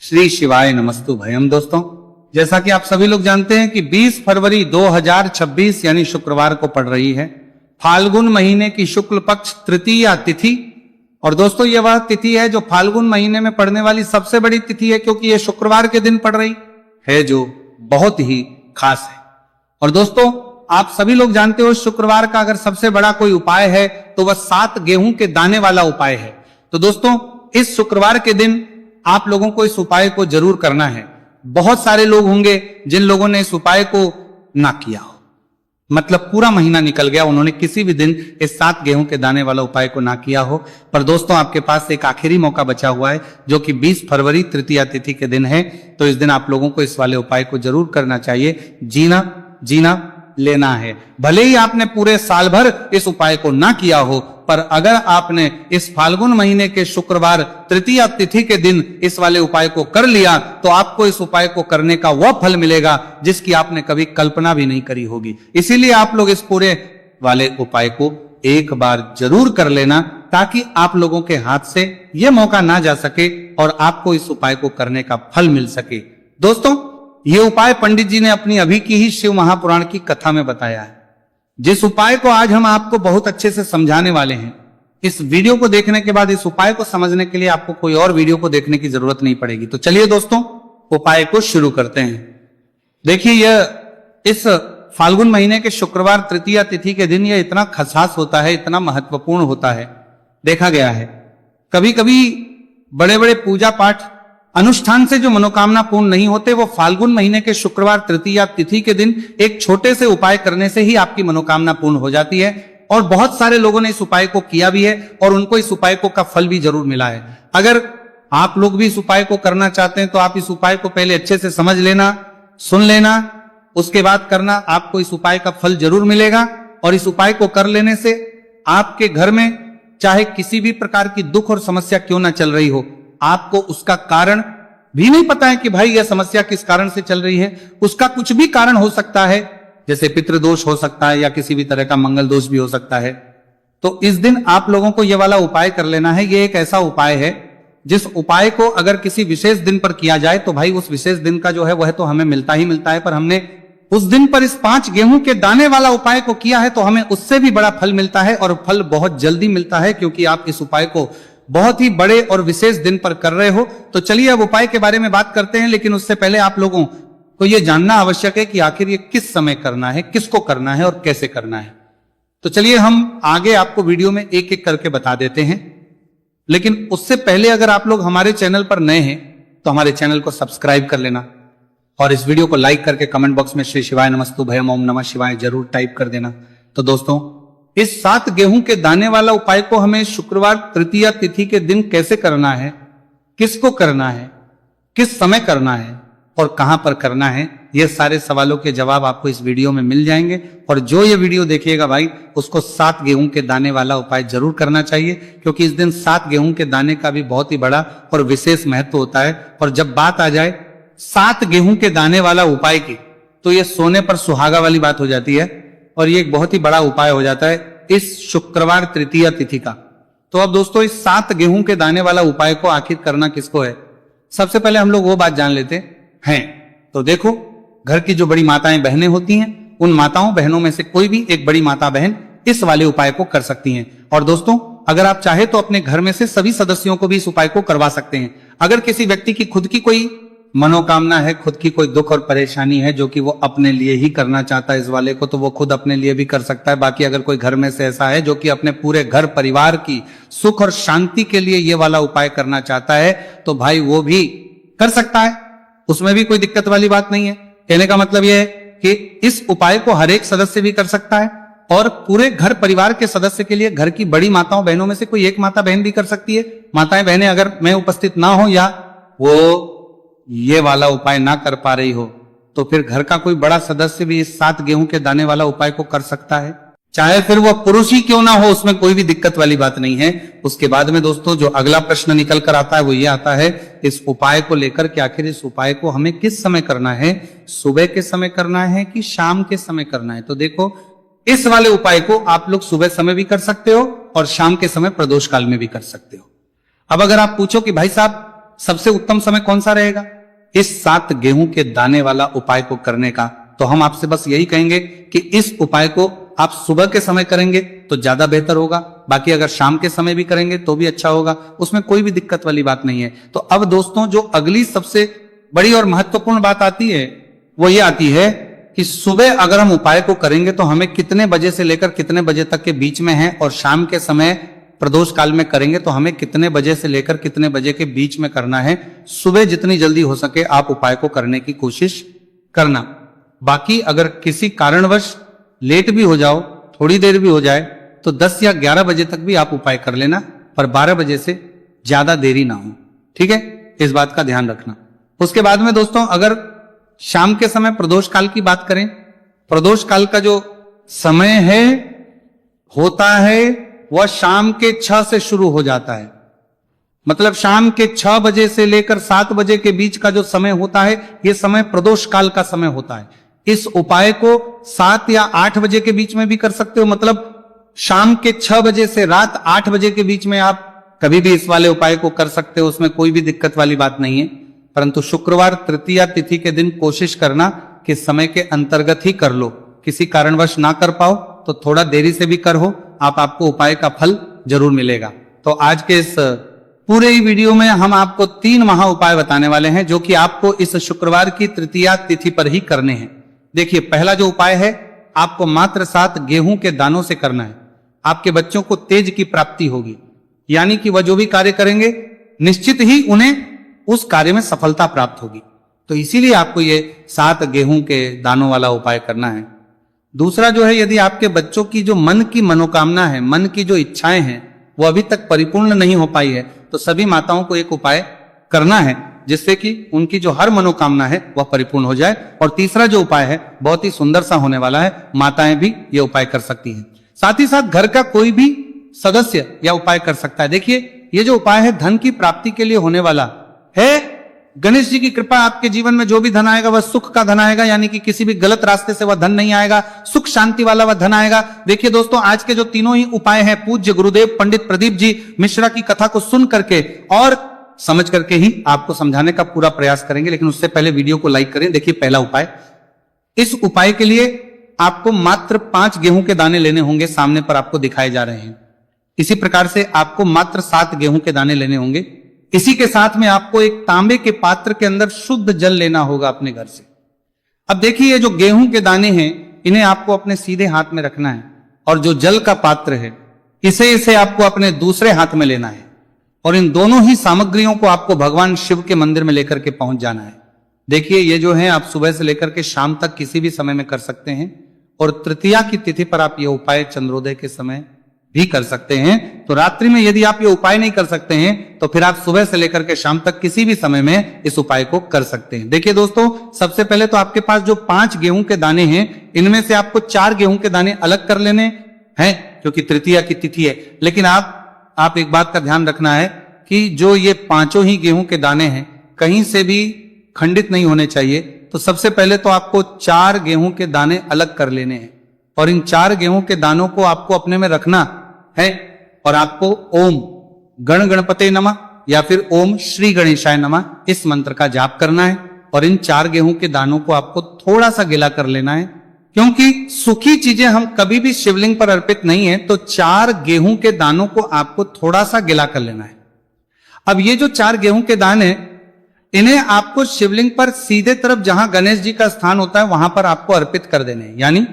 श्री शिवाय नमस्तु भयम। दोस्तों, जैसा कि आप सभी लोग जानते हैं कि 20 फरवरी 2026 यानी शुक्रवार को पड़ रही है फाल्गुन महीने की शुक्ल पक्ष तृतीया तिथि। और दोस्तों, यह वह तिथि है जो फाल्गुन महीने में पड़ने वाली सबसे बड़ी तिथि है, क्योंकि यह शुक्रवार के दिन पड़ रही है, जो बहुत ही खास है। और दोस्तों, आप सभी लोग जानते हो शुक्रवार का अगर सबसे बड़ा कोई उपाय है तो वह 7 गेहूं के दाने वाला उपाय है। तो दोस्तों, इस शुक्रवार के दिन आप लोगों को इस उपाय को जरूर करना है। बहुत सारे लोग होंगे जिन लोगों ने इस उपाय को ना किया हो, मतलब पूरा महीना निकल गया, उन्होंने किसी भी दिन इस 7 गेहूं के दाने वाला उपाय को ना किया हो। पर दोस्तों, आपके पास एक आखिरी मौका बचा हुआ है, जो कि 20 फरवरी तृतीया तिथि के दिन है। तो इस दिन आप लोगों को इस वाले उपाय को जरूर करना चाहिए। जीना लेना है। भले ही आपने पूरे साल भर इस उपाय को ना किया हो, पर अगर आपने इस फाल्गुन महीने के शुक्रवार तृतीया तिथि के दिन इस वाले उपाय को कर लिया, तो आपको इस उपाय को करने का वह फल मिलेगा जिसकी आपने कभी कल्पना भी नहीं करी होगी। इसीलिए आप लोग इस पूरे वाले उपाय को एक बार जरूर कर लेना, ताकि आप लोगों के हाथ से यह मौका ना जा सके और आपको इस उपाय को करने का फल मिल सके। दोस्तों, ये उपाय पंडित जी ने अपनी अभी की ही शिव महापुराण की कथा में बताया है, जिस उपाय को आज हम आपको बहुत अच्छे से समझाने वाले हैं। इस वीडियो को देखने के बाद इस उपाय को समझने के लिए आपको कोई और वीडियो को देखने की जरूरत नहीं पड़ेगी। तो चलिए दोस्तों, उपाय को शुरू करते हैं। देखिए, यह इस फाल्गुन महीने के शुक्रवार तृतीया तिथि के दिन यह इतना खास होता है, इतना महत्वपूर्ण होता है। देखा गया है कभी कभी बड़े बड़े पूजा पाठ अनुष्ठान से जो मनोकामना पूर्ण नहीं होते, वो फाल्गुन महीने के शुक्रवार तृतीया तिथि के दिन एक छोटे से उपाय करने से ही आपकी मनोकामना पूर्ण हो जाती है। और बहुत सारे लोगों ने इस उपाय को किया भी है और उनको इस उपाय को का फल भी जरूर मिला है। अगर आप लोग भी इस उपाय को करना चाहते हैं तो आप इस उपाय को पहले अच्छे से समझ लेना, सुन लेना, उसके बाद करना। आपको इस उपाय का फल जरूर मिलेगा। और इस उपाय को कर लेने से आपके घर में चाहे किसी भी प्रकार की दुख और समस्या क्यों ना चल रही हो, आपको उसका कारण भी नहीं पता है कि भाई यह समस्या किस कारण से चल रही है। उसका कुछ भी कारण हो सकता है, जैसे पितृदोष हो सकता है या किसी भी तरह का मंगल दोष भी हो सकता है। तो इस दिन आप लोगों को यह वाला उपाय कर लेना है। यह एक ऐसा उपाय है जिस उपाय को अगर किसी विशेष दिन पर किया जाए तो भाई उस विशेष दिन का जो है वह तो हमें मिलता ही मिलता है, पर हमने उस दिन पर इस 5 गेहूं के दाने वाला उपाय को किया है तो हमें उससे भी बड़ा फल मिलता है, और फल बहुत जल्दी मिलता है, क्योंकि आप इस उपाय को बहुत ही बड़े और विशेष दिन पर कर रहे हो। तो चलिए अब उपाय के बारे में बात करते हैं, लेकिन उससे पहले आप लोगों को यह जानना आवश्यक है कि आखिर ये किस समय करना है, किसको करना है और कैसे करना है। तो चलिए हम आगे आपको वीडियो में एक एक करके बता देते हैं। लेकिन उससे पहले अगर आप लोग हमारे चैनल पर नए हैं तो हमारे चैनल को सब्सक्राइब कर लेना, और इस वीडियो को लाइक करके कमेंट बॉक्स में श्री शिवाय नमस्तु भयम ओम नमः शिवाय जरूर टाइप कर देना। तो दोस्तों, इस 7 गेहूं के दाने वाला उपाय को हमें शुक्रवार तृतीया तिथि के दिन कैसे करना है, किसको करना है, किस समय करना है और कहां पर करना है, ये सारे सवालों के जवाब आपको इस वीडियो में मिल जाएंगे। और जो ये वीडियो देखेगा भाई, उसको 7 गेहूं के दाने वाला उपाय जरूर करना चाहिए, क्योंकि इस दिन 7 गेहूं के दाने का भी बहुत ही बड़ा और विशेष महत्व होता है। और जब बात आ जाए 7 गेहूं के दाने वाला उपाय की, तो ये सोने पर सुहागा वाली बात हो जाती है, और ये एक बहुत ही बड़ा उपाय हो जाता है इस शुक्रवार तृतीया तिथि का। तो अब दोस्तों, इस 7 गेहूं के दाने वाला उपाय को आखिर करना किसको है, सबसे पहले हम लोग वो बात जान लेते हैं। तो देखो, घर की जो बड़ी माताएं बहनें होती हैं, उन माताओं बहनों में से कोई भी एक बड़ी माता बहन इस वाले उपाय को कर सकती हैं। और दोस्तों, अगर आप चाहे तो अपने घर में से सभी सदस्यों को भी इस उपाय को करवा सकते हैं। अगर किसी व्यक्ति की खुद की कोई मनोकामना है, खुद की कोई दुख और परेशानी है जो कि वो अपने लिए ही करना चाहता है इस वाले को, तो वो खुद अपने लिए भी कर सकता है। बाकी अगर कोई घर में से ऐसा है जो कि अपने पूरे घर परिवार की सुख और शांति के लिए ये वाला उपाय करना चाहता है, तो भाई वो भी कर सकता है, उसमें भी कोई दिक्कत वाली बात नहीं है। कहने का मतलब यह है कि इस उपाय को हर एक सदस्य भी कर सकता है, और पूरे घर परिवार के सदस्य के लिए घर की बड़ी माताओं बहनों में से कोई एक माता बहन भी कर सकती है। माताएं बहनें अगर मैं उपस्थित ना हो या वो ये वाला उपाय ना कर पा रही हो, तो फिर घर का कोई बड़ा सदस्य भी इस 7 गेहूं के दाने वाला उपाय को कर सकता है, चाहे फिर वह पुरुष ही क्यों ना हो, उसमें कोई भी दिक्कत वाली बात नहीं है। उसके बाद में दोस्तों, जो अगला प्रश्न निकल कर आता है वो ये आता है इस उपाय को लेकर कि आखिर इस उपाय को हमें किस समय करना है, सुबह के समय करना है कि शाम के समय करना है। तो देखो, इस वाले उपाय को आप लोग सुबह समय भी कर सकते हो और शाम के समय प्रदोष काल में भी कर सकते हो। अब अगर आप पूछो कि भाई साहब सबसे उत्तम समय कौन सा रहेगा इस 7 गेहूं के दाने वाला उपाय को करने का? तो हम आपसे बस यही कहेंगे कि इस उपाय को आप सुबह के समय करेंगे तो ज्यादा बेहतर होगा, बाकी अगर शाम के समय भी करेंगे तो भी अच्छा होगा, उसमें कोई भी दिक्कत वाली बात नहीं है। तो अब दोस्तों जो अगली सबसे बड़ी और महत्वपूर्ण बात आती है वो ये आती है कि सुबह अगर हम उपाय को करेंगे तो हमें कितने बजे से लेकर कितने बजे तक के बीच में है, और शाम के समय प्रदोष काल में करेंगे तो हमें कितने बजे से लेकर कितने बजे के बीच में करना है। सुबह जितनी जल्दी हो सके आप उपाय को करने की कोशिश करना। बाकी अगर किसी कारणवश लेट भी हो जाओ, थोड़ी देर भी हो जाए, तो 10 या 11 बजे तक भी आप उपाय कर लेना, पर 12 बजे से ज्यादा देरी ना हो, ठीक है, इस बात का ध्यान रखना। उसके बाद में दोस्तों अगर शाम के समय प्रदोष काल की बात करें, प्रदोष काल का जो समय है होता है वह शाम के 6 से शुरू हो जाता है। मतलब शाम के 6 बजे से लेकर 7 बजे के बीच का जो समय होता है यह समय प्रदोष काल का समय होता है। इस उपाय को 7 या 8 बजे के बीच में भी कर सकते हो, मतलब शाम के 6 बजे से रात 8 बजे के बीच में आप कभी भी इस वाले उपाय को कर सकते हो, उसमें कोई भी दिक्कत वाली बात नहीं है। परंतु शुक्रवार तृतीया तिथि के दिन कोशिश करना कि समय के अंतर्गत ही कर लो, किसी कारणवश ना कर पाओ तो थोड़ा देरी से भी कर हो, आपको उपाय का फल जरूर मिलेगा। तो आज के इस पूरे ही वीडियो में हम आपको 3 महा उपाय बताने वाले हैं जो कि आपको इस शुक्रवार की तृतीया तिथि पर ही करने हैं। देखिए पहला जो उपाय है आपको मात्र 7 गेहूं के दानों से करना है। आपके बच्चों को तेज की प्राप्ति होगी, यानी कि वह जो भी कार्य करेंगे निश्चित ही उन्हें उस कार्य में सफलता प्राप्त होगी। तो इसीलिए आपको ये 7 गेहूं के दानों वाला उपाय करना है। दूसरा जो है, यदि आपके बच्चों की जो मन की मनोकामना है, मन की जो इच्छाएं हैं वो अभी तक परिपूर्ण नहीं हो पाई है, तो सभी माताओं को एक उपाय करना है जिससे कि उनकी जो हर मनोकामना है वह परिपूर्ण हो जाए। और तीसरा जो उपाय है बहुत ही सुंदर सा होने वाला है, माताएं भी ये उपाय कर सकती हैं। साथ ही साथ घर का कोई भी सदस्य यह उपाय कर सकता है। देखिए ये जो उपाय है धन की प्राप्ति के लिए होने वाला है। गणेश जी की कृपा, आपके जीवन में जो भी धन आएगा वह सुख का धन आएगा, यानी कि किसी भी गलत रास्ते से वह धन नहीं आएगा, सुख शांति वाला वह धन आएगा। देखिए दोस्तों आज के जो तीनों ही उपाय हैं पूज्य गुरुदेव पंडित प्रदीप जी मिश्रा की कथा को सुन करके और समझ करके ही आपको समझाने का पूरा प्रयास करेंगे, लेकिन उससे पहले वीडियो को लाइक करें। देखिए पहला उपाय, इस उपाय के लिए आपको मात्र 5 गेहूं के दाने लेने होंगे, सामने पर आपको दिखाए जा रहे हैं। इसी प्रकार से आपको मात्र 7 गेहूं के दाने लेने होंगे। इसी के साथ में आपको एक तांबे के पात्र के अंदर शुद्ध जल लेना होगा अपने घर से। अब देखिए ये जो गेहूं के दाने हैं इन्हें आपको अपने सीधे हाथ में रखना है, और जो जल का पात्र है इसे आपको अपने दूसरे हाथ में लेना है, और इन दोनों ही सामग्रियों को आपको भगवान शिव के मंदिर में लेकर के पहुंच जाना है। देखिए ये जो है आप सुबह से लेकर के शाम तक किसी भी समय में कर सकते हैं, और तृतीया की तिथि पर आप ये उपाय चंद्रोदय के समय भी कर सकते हैं। तो रात्रि में यदि आप ये उपाय नहीं कर सकते हैं तो फिर आप सुबह से लेकर के शाम तक किसी भी समय में इस उपाय को कर सकते हैं। देखिए दोस्तों सबसे पहले तो आपके पास जो 5 गेहूं के दाने हैं इनमें से आपको 4 गेहूं के दाने अलग कर लेने हैं क्योंकि तृतीया की तिथि है। लेकिन आप एक बात का ध्यान रखना है कि जो ये 5 ही गेहूं के दाने हैं कहीं से भी खंडित नहीं होने चाहिए। तो सबसे पहले तो आपको 4 गेहूं के दाने अलग कर लेने हैं, और इन 4 गेहूं के दानों को आपको अपने में रखना है, और आपको ओम गण गणपते नमः या फिर ओम श्री गणेशाय नमः इस मंत्र का जाप करना है। और इन 4 गेहूं के दानों को आपको थोड़ा सा गिला कर लेना है, क्योंकि सूखी चीजें हम कभी भी शिवलिंग पर अर्पित नहीं है। तो 4 गेहूं के दानों को आपको थोड़ा सा गिला कर लेना है। अब ये जो 4 गेहूं के दाने इन्हें आपको शिवलिंग पर सीधे तरफ जहां गणेश जी का स्थान होता है वहां पर आपको अर्पित कर देने हैं, यानी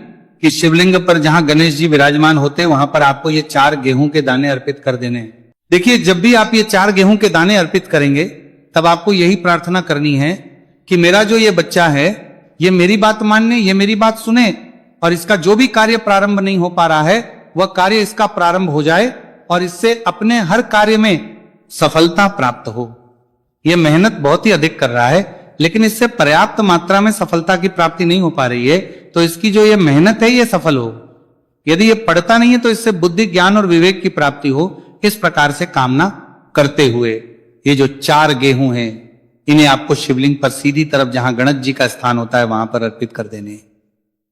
कि शिवलिंग पर जहां गणेश जी विराजमान होते हैं वहां पर आपको ये 4 गेहूं के दाने अर्पित कर देने हैं। देखिए जब भी आप ये 4 गेहूं के दाने अर्पित करेंगे तब आपको यही प्रार्थना करनी है कि मेरा जो ये बच्चा है ये मेरी बात मानने, ये मेरी बात सुने, और इसका जो भी कार्य प्रारंभ नहीं हो पा रहा है वह कार्य इसका प्रारंभ हो जाए, और इससे अपने हर कार्य में सफलता प्राप्त हो। यह मेहनत बहुत ही अधिक कर रहा है लेकिन इससे पर्याप्त मात्रा में सफलता की प्राप्ति नहीं हो पा रही है, तो इसकी जो ये मेहनत है ये सफल हो। यदि ये पढ़ता नहीं है तो इससे बुद्धि ज्ञान और विवेक की प्राप्ति हो। इस प्रकार से कामना करते हुए ये जो 4 गेहूं हैं इन्हें आपको शिवलिंग पर सीधी तरफ जहां गणेश जी का स्थान होता है वहां पर अर्पित कर देने।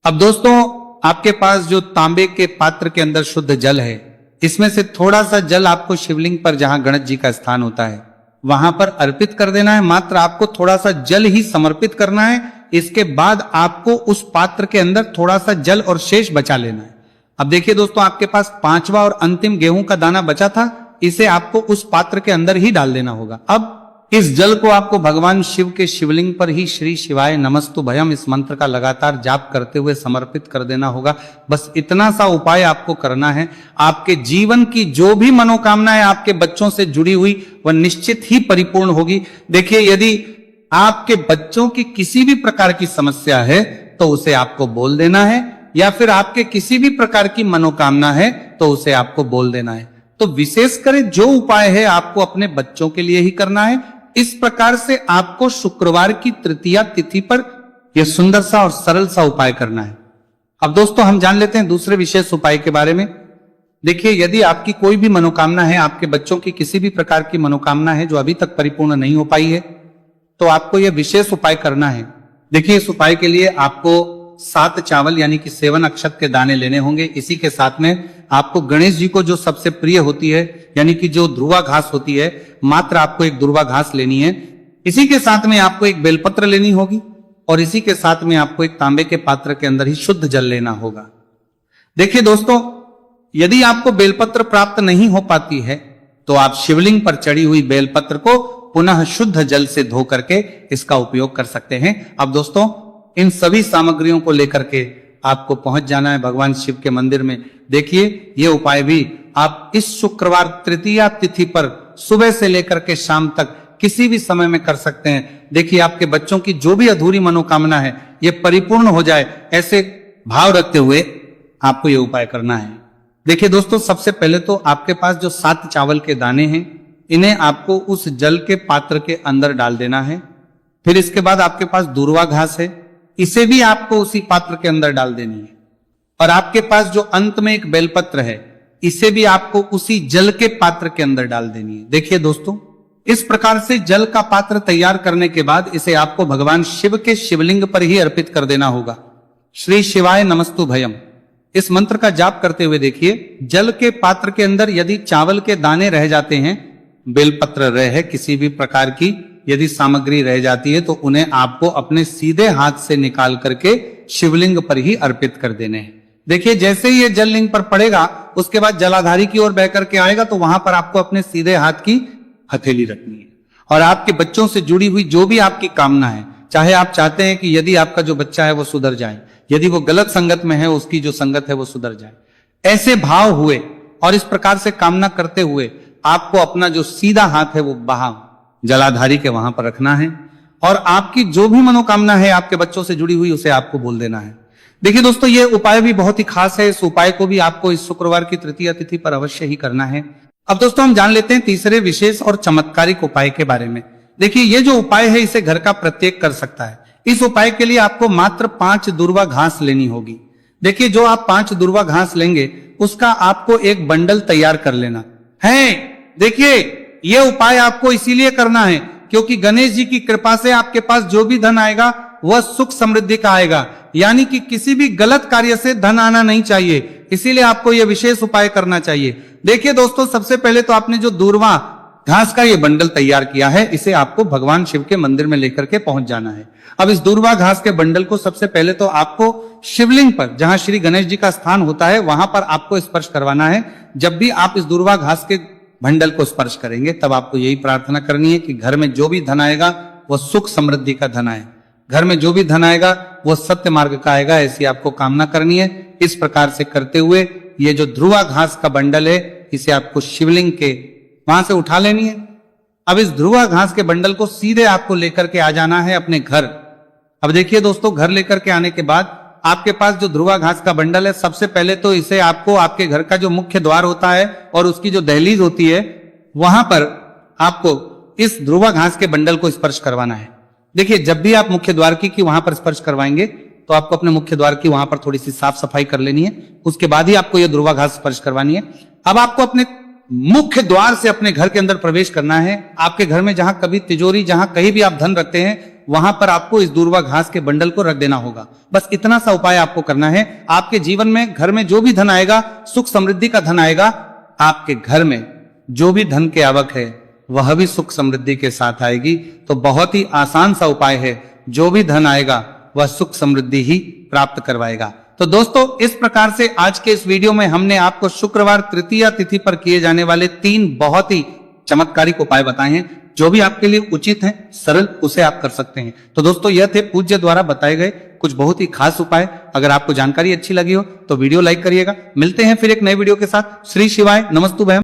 अब दोस्तों आपके पास जो तांबे के पात्र के अंदर शुद्ध जल है इसमें से थोड़ा सा जल आपको शिवलिंग पर जहां गणेश जी का स्थान होता है वहां पर अर्पित कर देना है। मात्र आपको थोड़ा सा जल ही समर्पित करना है। इसके बाद आपको उस पात्र के अंदर थोड़ा सा जल और शेष बचा लेना है। अब देखिए दोस्तों, आपके पास 5वां और अंतिम गेहूं का दाना बचा था, इसे आपको उस पात्र के अंदर ही डाल देना होगा। अब इस जल को आपको भगवान शिव के शिवलिंग पर ही श्री शिवाय नमस्तुभयम इस मंत्र का लगातार जाप करते हुए समर्पित कर देना होगा। बस इतना सा उपाय आपको करना है। आपके जीवन की जो भी मनोकामनाएं आपके बच्चों से जुड़ी हुई वह निश्चित ही परिपूर्ण होगी। देखिए, यदि आपके बच्चों की किसी भी प्रकार की समस्या है तो उसे आपको बोल देना है, या फिर आपके किसी भी प्रकार की मनोकामना है तो उसे आपको बोल देना है। तो विशेष कर जो उपाय है आपको अपने बच्चों के लिए ही करना है। इस प्रकार से आपको शुक्रवार की तृतीया तिथि पर यह सुंदर सा और सरल सा उपाय करना है। अब दोस्तों, हम जान लेते हैं दूसरे विशेष उपाय के बारे में। देखिए, यदि आपकी कोई भी मनोकामना है, आपके बच्चों की किसी भी प्रकार की मनोकामना है जो अभी तक परिपूर्ण नहीं हो पाई है, तो आपको यह विशेष उपाय करना है। देखिए, इस उपाय के लिए आपको 7 चावल यानी कि 7 अक्षत के दाने लेने होंगे। इसी के साथ में आपको गणेश जी को जो सबसे प्रिय होती है यानी कि जो ध्रुवा घास होती है, मात्र आपको एक ध्रुवा घास लेनी है। इसी के साथ में आपको एक बेलपत्र लेनी होगी और इसी के साथ में आपको एक तांबे के पात्र के अंदर ही शुद्ध जल लेना होगा। देखिए दोस्तों, यदि आपको बेलपत्र प्राप्त नहीं हो पाती है तो आप शिवलिंग पर चढ़ी हुई बेलपत्र को पुनः शुद्ध जल से धो करके इसका उपयोग कर सकते हैं। अब दोस्तों, इन सभी सामग्रियों को लेकर के आपको पहुंच जाना है भगवान शिव के मंदिर में। देखिए, ये उपाय भी आप इस शुक्रवार तृतीया तिथि पर सुबह से लेकर के शाम तक किसी भी समय में कर सकते हैं। देखिए, आपके बच्चों की जो भी अधूरी मनोकामना है ये परिपूर्ण हो जाए, ऐसे भाव रखते हुए आपको ये उपाय करना है। देखिए दोस्तों, सबसे पहले तो आपके पास जो 7 चावल के दाने हैं, इन्हें आपको उस जल के पात्र के अंदर डाल देना है। फिर इसके बाद आपके पास दूर्वा घास है, इसे भी आपको उसी पात्र के अंदर डाल देनी है। और आपके पास जो अंत में एक बेलपत्र है, इसे भी आपको उसी जल के पात्र के अंदर डाल देनी है। देखिए दोस्तों, इस प्रकार से जल का पात्र तैयार करने के बाद इसे आपको भगवान शिव के शिवलिंग पर ही अर्पित कर देना होगा। श्री शिवाय नमस्तुभयम इस मंत्र का जाप करते हुए देखिए, जल के पात्र के अंदर यदि चावल के दाने रह जाते हैं, बेलपत्र रहे, किसी भी प्रकार की यदि सामग्री रह जाती है, तो उन्हें आपको अपने सीधे हाथ से निकाल करके शिवलिंग पर ही अर्पित कर देने हैं। देखिए, जैसे ही ये जल लिंग पर पड़ेगा, उसके बाद जलाधारी की ओर बह करके आएगा, तो वहां पर आपको अपने सीधे हाथ की हथेली रखनी है। और आपके बच्चों से जुड़ी हुई जो भी आपकी कामना है, चाहे आप चाहते हैं कि यदि आपका जो बच्चा है वो सुधर जाए, यदि वो गलत संगत में है उसकी जो संगत है वो सुधर जाए, ऐसे भाव हुए और इस प्रकार से कामना करते हुए आपको अपना जो सीधा हाथ है वो वहां जलाधारी के वहां पर रखना है और आपकी जो भी मनोकामना है आपके बच्चों से जुड़ी हुई उसे आपको बोल देना है। देखिए दोस्तों, ये उपाय भी बहुत ही खास है। इस उपाय को भी आपको इस शुक्रवार की तृतीया तिथि पर अवश्य ही करना है। अब दोस्तों, हम जान लेते हैं तीसरे विशेष और चमत्कारिक उपाय के बारे में। देखिए, ये जो उपाय है इसे घर का प्रत्येक कर सकता है। इस उपाय के लिए आपको मात्र 5 दूर्वा घास लेनी होगी। देखिए, जो आप 5 दूर्वा घास लेंगे उसका आपको एक बंडल तैयार कर लेना है। देखिए, यह उपाय आपको इसीलिए करना है क्योंकि गणेश जी की कृपा से आपके पास जो भी धन आएगा वह सुख समृद्धि का आएगा, यानी कि किसी भी गलत कार्य से धन आना नहीं चाहिए। इसीलिए आपको यह विशेष उपाय करना चाहिए। देखिए दोस्तों, सबसे पहले तो आपने जो दूर्वा घास का ये बंडल तैयार किया है, इसे आपको भगवान शिव के मंदिर में लेकर के पहुंच जाना है। अब इस दूर्वा घास के बंडल को सबसे पहले तो आपको शिवलिंग पर, जहां श्री गणेश जी का स्थान होता है, वहां पर आपको स्पर्श करवाना है। जब भी आप इस दूर्वा घास के बंडल को स्पर्श करेंगे तब आपको यही प्रार्थना करनी है कि घर में जो भी धन आएगा वह सुख समृद्धि का धन आए, घर में जो भी धन आएगा वह सत्य मार्ग का आएगा, ऐसी आपको कामना करनी है। इस प्रकार से करते हुए ये जो ध्रुवा घास का बंडल है इसे आपको शिवलिंग के वहां से उठा लेनी है। अब इस ध्रुवा घास के बंडल को सीधे आपको लेकर के आ जाना है अपने घर। अब देखिए दोस्तों, घर लेकर के आने के बाद आपके पास जो ध्रुवा घास का बंडल है, सबसे पहले तो इसे आपको आपके घर का जो मुख्य द्वार होता है और उसकी जो दहलीज होती है, वहां पर आपको इस ध्रुवा घास के बंडल को स्पर्श करवाना है। देखिए, जब भी आप मुख्य द्वार की वहां पर स्पर्श करवाएंगे तो आपको अपने मुख्य द्वार की वहां पर थोड़ी सी साफ सफाई कर लेनी है। उसके बाद ही आपको यह ध्रुवा घास स्पर्श करवानी है। अब आपको अपने मुख्य द्वार से अपने घर के अंदर प्रवेश करना है। आपके घर में जहां कभी तिजोरी, जहां कहीं भी आप धन रखते हैं, वहां पर आपको इस दूर्वा घास के बंडल को रख देना होगा। बस इतना सा उपाय आपको करना है। आपके जीवन में, घर में जो भी धन आएगा, सुख समृद्धि का धन आएगा। आपके घर में जो भी धन के आवक है, वह भी सुख समृद्धि के साथ आएगी। तो बहुत ही आसान सा उपाय है, जो भी धन आएगा वह सुख समृद्धि ही प्राप्त करवाएगा। तो दोस्तों, इस प्रकार से आज के इस वीडियो में हमने आपको शुक्रवार तृतीया तिथि पर किए जाने वाले 3 बहुत ही चमत्कारिक उपाय बताए हैं। जो भी आपके लिए उचित है, सरल, उसे आप कर सकते हैं। तो दोस्तों, यह थे पूज्य द्वारा बताए गए कुछ बहुत ही खास उपाय। अगर आपको जानकारी अच्छी लगी हो तो वीडियो लाइक करिएगा। मिलते हैं फिर एक नए वीडियो के साथ। श्री शिवाय, नमस्तु भयम।